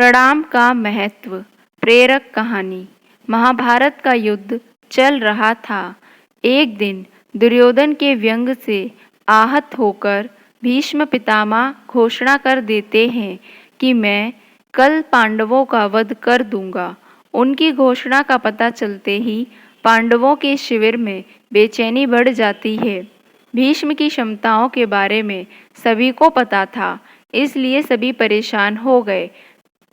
प्रणाम का महत्व। प्रेरक कहानी। महाभारत का युद्ध चल रहा था। एक दिन दुर्योधन के व्यंग से आहत होकर भीष्म पितामह घोषणा कर देते हैं कि मैं कल पांडवों का वध कर दूंगा। उनकी घोषणा का पता चलते ही पांडवों के शिविर में बेचैनी बढ़ जाती है। भीष्म की क्षमताओं के बारे में सभी को पता था, इसलिए सभी परेशान हो गए।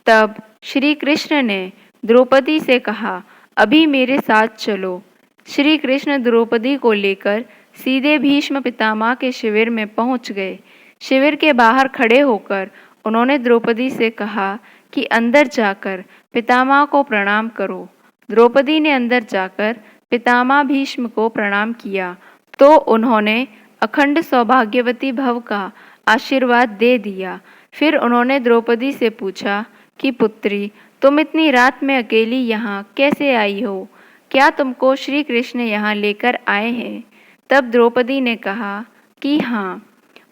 तब श्री कृष्ण ने द्रौपदी से कहा, अभी मेरे साथ चलो। श्री कृष्ण द्रौपदी को लेकर सीधे भीष्म पितामह के शिविर में पहुंच गए। शिविर के बाहर खड़े होकर उन्होंने द्रौपदी से कहा कि अंदर जाकर पितामह को प्रणाम करो। द्रौपदी ने अंदर जाकर पितामह भीष्म को प्रणाम किया तो उन्होंने अखंड सौभाग्यवती भव का आशीर्वाद दे दिया। फिर उन्होंने द्रौपदी से पूछा कि पुत्री, तुम इतनी रात में अकेली यहाँ कैसे आई हो? क्या तुमको श्री कृष्ण यहाँ लेकर आए हैं? तब द्रौपदी ने कहा कि हाँ,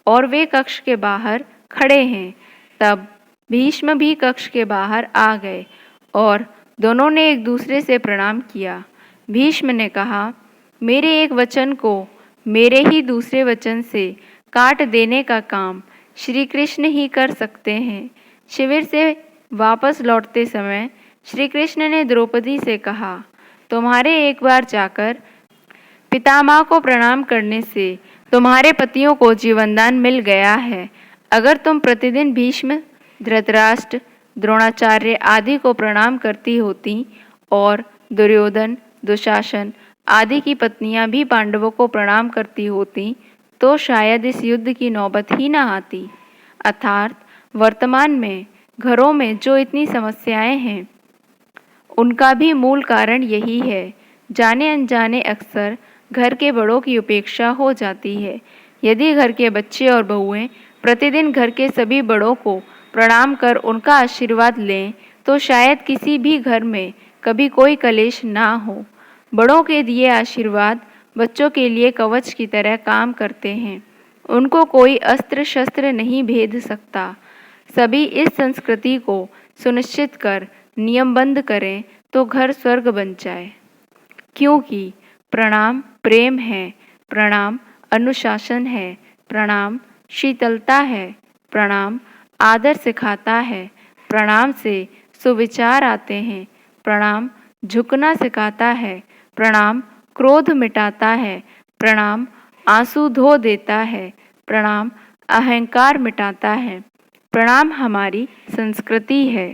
और वे कक्ष के बाहर खड़े हैं। तब भीष्म भी कक्ष के बाहर आ गए और दोनों ने एक दूसरे से प्रणाम किया। भीष्म ने कहा, मेरे एक वचन को मेरे ही दूसरे वचन से काट देने का काम श्री कृष्ण ही कर सकते हैं। शिविर से वापस लौटते समय श्री कृष्ण ने द्रौपदी से कहा, तुम्हारे एक बार जाकर पितामह को प्रणाम करने से तुम्हारे पतियों को जीवनदान मिल गया है। अगर तुम प्रतिदिन भीष्म, धृतराष्ट्र, द्रोणाचार्य आदि को प्रणाम करती होती और दुर्योधन, दुशासन आदि की पत्नियां भी पांडवों को प्रणाम करती होती तो शायद इस युद्ध की नौबत ही न आती। अर्थात वर्तमान में घरों में जो इतनी समस्याएं हैं उनका भी मूल कारण यही है। जाने अनजाने अक्सर घर के बड़ों की उपेक्षा हो जाती है। यदि घर के बच्चे और बहुएं प्रतिदिन घर के सभी बड़ों को प्रणाम कर उनका आशीर्वाद लें तो शायद किसी भी घर में कभी कोई कलेश ना हो। बड़ों के दिए आशीर्वाद बच्चों के लिए कवच की तरह काम करते हैं। उनको कोई अस्त्र शस्त्र नहीं भेद सकता। सभी इस संस्कृति को सुनिश्चित कर नियमबद्ध करें तो घर स्वर्ग बन जाए। क्योंकि प्रणाम प्रेम है, प्रणाम अनुशासन है, प्रणाम शीतलता है, प्रणाम आदर सिखाता है, प्रणाम से सुविचार आते हैं, प्रणाम झुकना सिखाता है, प्रणाम क्रोध मिटाता है, प्रणाम आंसू धो देता है, प्रणाम अहंकार मिटाता है। प्रणाम हमारी संस्कृति है।